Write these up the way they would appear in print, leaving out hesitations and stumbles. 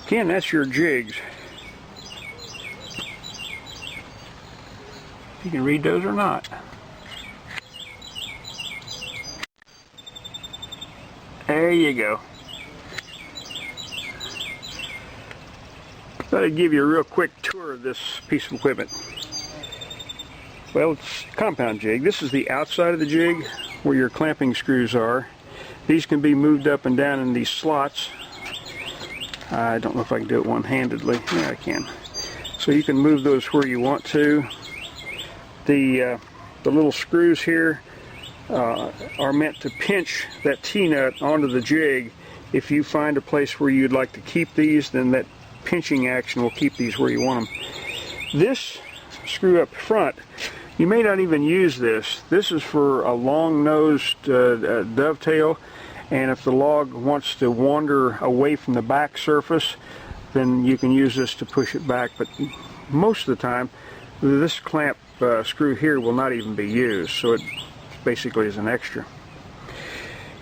Again, that's your jigs. If you can read those or not. There you go. Thought I'd give you a real quick tour of this piece of equipment. Well, it's a compound jig. This is the outside of the jig where your clamping screws are. These can be moved up and down in these slots. I don't know if I can do it one-handedly. Yeah, I can. So you can move those where you want to. The little screws here are meant to pinch that T-nut onto the jig. If you find a place where you'd like to keep these, then that pinching action will keep these where you want them. This screw up front, you may not even use this. This is for a long-nosed dovetail, and if the log wants to wander away from the back surface, then you can use this to push it back. But most of the time, this clamp screw here will not even be used, so it basically is an extra.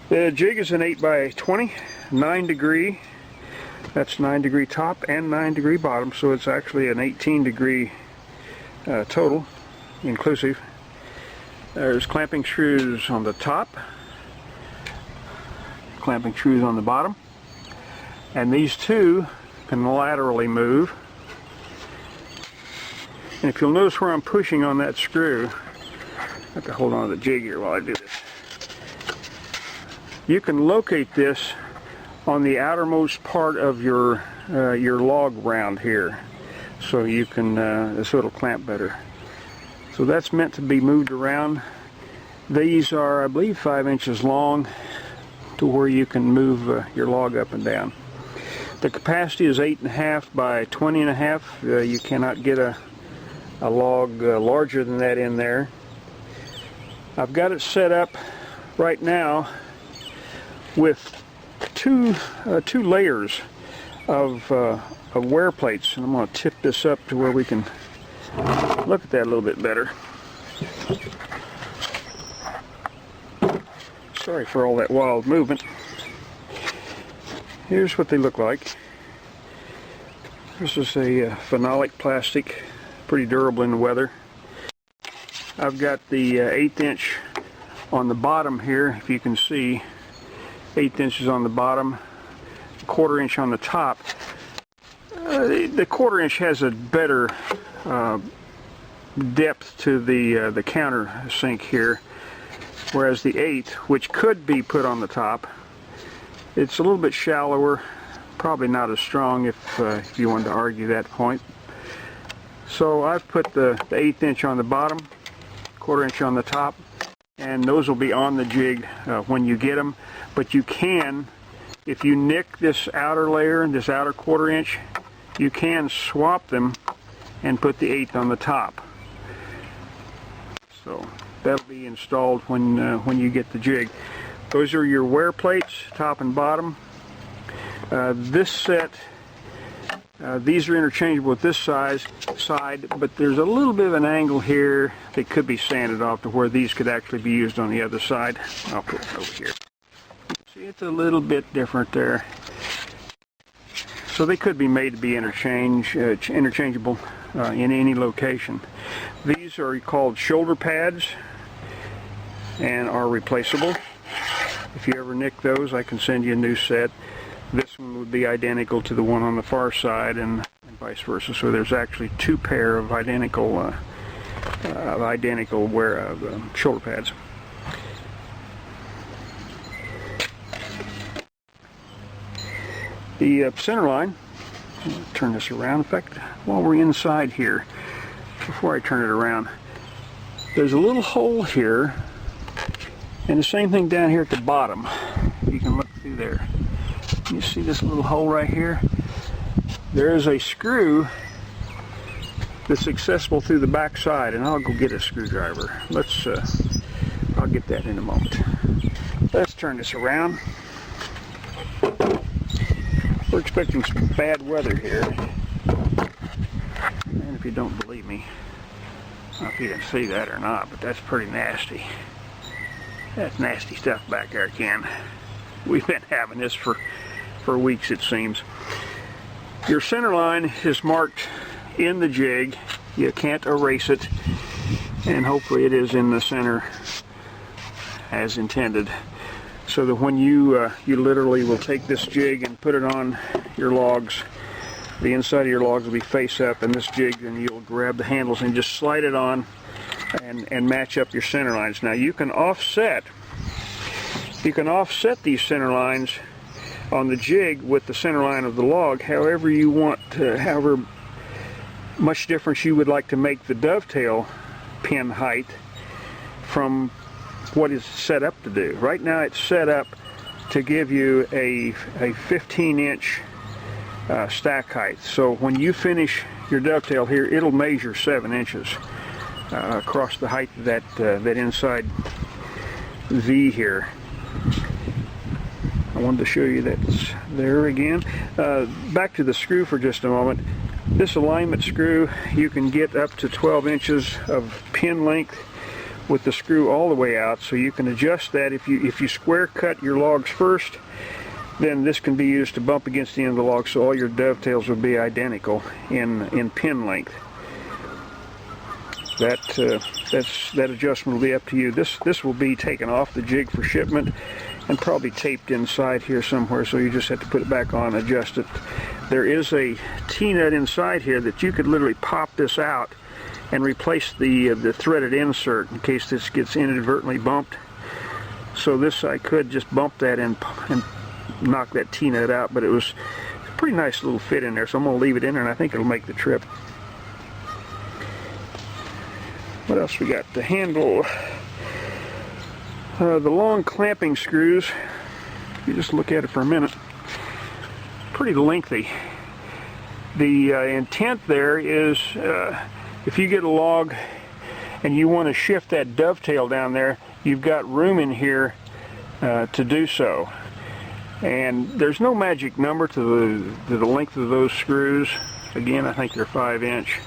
The jig is an 8x20, 9 degree. That's 9 degree top and 9 degree bottom, so it's actually an 18 degree total, inclusive. There's clamping screws on the top, clamping screws on the bottom, and these two can laterally move. And if you'll notice where I'm pushing on that screw, I have to hold on to the jig here while I do this. You can locate this on the outermost part of your log round here, so you can so it'll clamp better. So that's meant to be moved around. These are, I believe, 5 inches long, to where you can move your log up and down. The capacity is 8.5 by 20.5. You cannot get a log larger than that in there. I've got it set up right now with two layers of wear plates, and I'm going to tip this up to where we can look at that a little bit better. Sorry for all that wild movement. Here's what they look like. This is a phenolic plastic, pretty durable in the weather. I've got the 1/8 inch on the bottom here, if you can see. 1/8 inches on the bottom, 1/4 inch on the top. The 1/4 inch has a better depth to the countersink here, whereas the 1/8, which could be put on the top, it's a little bit shallower, probably not as strong if you wanted to argue that point. So I've put the 1/8 inch on the bottom, 1/4 inch on the top, and those will be on the jig when you get them. But you can, if you nick this outer layer, this outer 1/4 inch, you can swap them and put the 1/8 on the top. So that'll be installed when you get the jig. Those are your wear plates, top and bottom. This set, these are interchangeable with this side, but there's a little bit of an angle here that could be sanded off to where these could actually be used on the other side. I'll put it over here. See, it's a little bit different there. So they could be made to be interchangeable in any location. These are called shoulder pads and are replaceable. If you ever nick those, I can send you a new set. This one would be identical to the one on the far side, and vice versa. So there's actually two pair of identical shoulder pads. The center line, turn this around. In fact, while we're inside here, before I turn it around, there's a little hole here, and the same thing down here at the bottom. You can look through there. You see this little hole right here? There is a screw that's accessible through the back side, and I'll go get a screwdriver. I'll get that in a moment. Let's turn this around. We're expecting some bad weather here, and if you don't believe me, I don't know if you can see that or not, but that's pretty nasty. That's nasty stuff back there, Ken. We've been having this for weeks, it seems. Your center line is marked in the jig. You can't erase it, and hopefully it is in the center as intended, so that when you literally will take this jig and put it on your logs, the inside of your logs will be face up, and this jig, and you'll grab the handles and just slide it on and match up your center lines. Now you can offset these center lines on the jig with the center line of the log however you want, however much difference you would like to make the dovetail pin height from what is set up to do. Right now it's set up to give you a 15-inch stack height. So when you finish your dovetail here, it'll measure 7 inches across the height of that inside V here. I wanted to show you that's there again. Back to the screw for just a moment. This alignment screw, you can get up to 12 inches of pin length with the screw all the way out, so you can adjust that. If you square cut your logs first, then this can be used to bump against the end of the log, so all your dovetails will be identical in pin length. That adjustment will be up to you. This will be taken off the jig for shipment and probably taped inside here somewhere, so you just have to put it back on, adjust it. There is a T-nut inside here that you could literally pop this out and replace the threaded insert in case this gets inadvertently bumped. So this, I could just bump that and knock that T-nut out, but it was a pretty nice little fit in there, so I'm going to leave it in there, and I think it'll make the trip. What else we got? The handle, the long clamping screws. If you just look at it for a minute, pretty lengthy. The intent there is if you get a log and you want to shift that dovetail down there, you've got room in here to do so. And there's no magic number to the length of those screws. Again, I think they're 5-inch.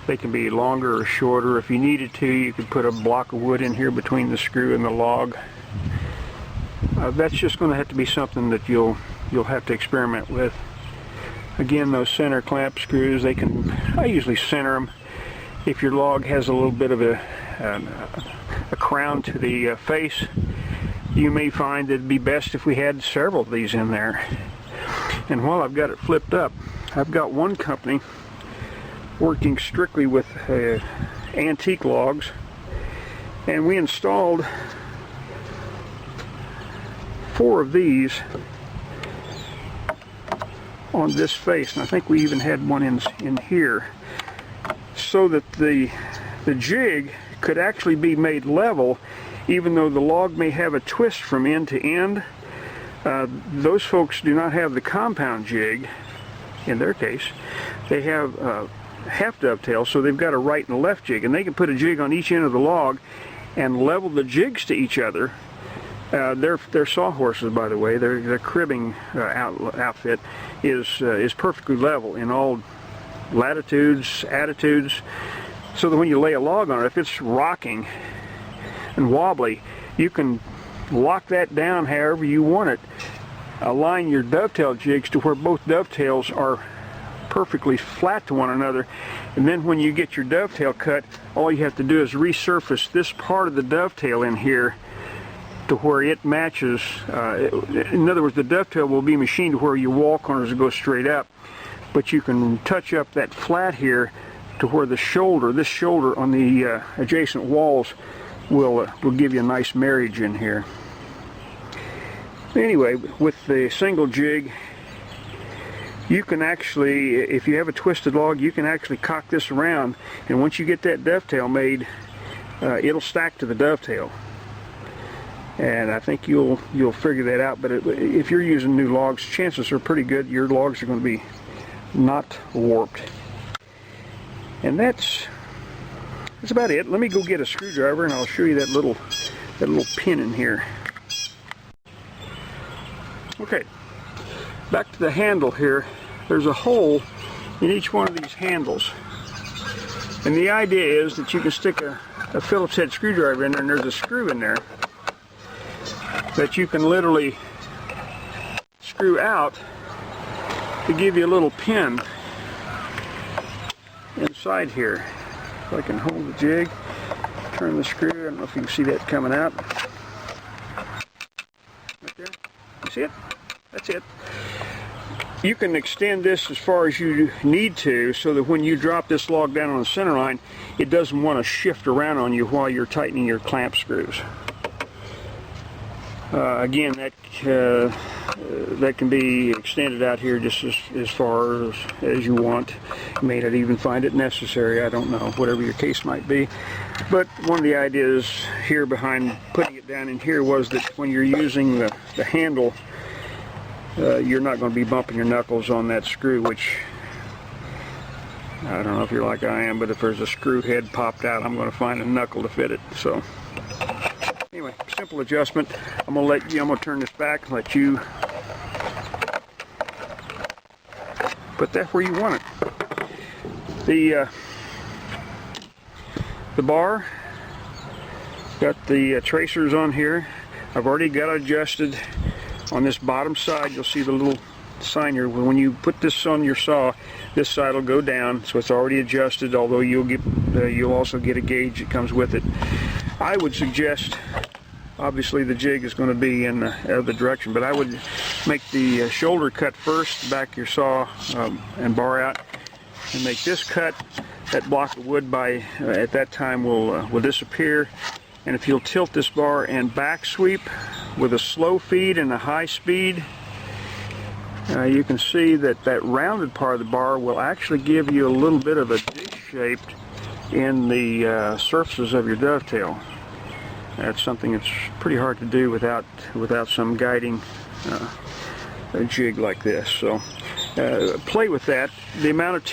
They can be longer or shorter. If you needed to, you could put a block of wood in here between the screw and the log. That's just going to have to be something that you'll have to experiment with. Again, those center clamp screws, I usually center them. If your log has a little bit of a crown to the face, you may find it'd be best if we had several of these in there. And while I've got it flipped up, I've got one company working strictly with antique logs, and we installed 4 of these on this face, and I think we even had one in here, so that the jig could actually be made level even though the log may have a twist from end to end. Those folks do not have the compound jig. In their case, they have half dovetail, so they've got a right and a left jig, and they can put a jig on each end of the log and level the jigs to each other. They're sawhorses, by the way. Their cribbing outfit is perfectly level in all latitudes, attitudes, so that when you lay a log on it, if it's rocking and wobbly, you can lock that down however you want it. Align your dovetail jigs to where both dovetails are perfectly flat to one another, and then when you get your dovetail cut, all you have to do is resurface this part of the dovetail in here to where it matches. In other words, the dovetail will be machined to where your wall corners will go straight up, but you can touch up that flat here to where this shoulder on the adjacent walls will give you a nice marriage in here. Anyway, with the single jig, you can actually, if you have a twisted log, you can actually cock this around, and once you get that dovetail made, it'll stack to the dovetail. And I think you'll figure that out. But if you're using new logs, chances are pretty good your logs are going to be not warped. And that's about it. Let me go get a screwdriver and I'll show you that little pin in here. Okay, back to the handle here. There's a hole in each one of these handles, and the idea is that you can stick a Phillips head screwdriver in there, and there's a screw in there that you can literally screw out to give you a little pin inside here. So I can hold the jig, turn the screw. I don't know if you can see that coming out. Right there. You see it? That's it. You can extend this as far as you need to, so that when you drop this log down on the center line, it doesn't want to shift around on you while you're tightening your clamp screws. Again, that can be extended out here just as far as you want. You may not even find it necessary, I don't know, whatever your case might be. But one of the ideas here behind putting it down in here was that when you're using the handle, you're not going to be bumping your knuckles on that screw, which I don't know if you're like I am, but if there's a screw head popped out, I'm going to find a knuckle to fit it. So anyway, simple adjustment. I'm going to turn this back and let you put that where you want it. The bar, got the tracers on here. I've already got it adjusted. On this bottom side, you'll see the little sign here. When you put this on your saw, this side will go down, so it's already adjusted, although you'll also get a gauge that comes with it. I would suggest, obviously the jig is going to be in the other direction, but I would make the shoulder cut first, back your saw and bar out, and make this cut. That block of wood at that time will disappear. And if you'll tilt this bar and back sweep with a slow feed and a high speed, you can see that rounded part of the bar will actually give you a little bit of a dish shape in the surfaces of your dovetail. That's something that's pretty hard to do without some guiding a jig like this. So play with that. The amount of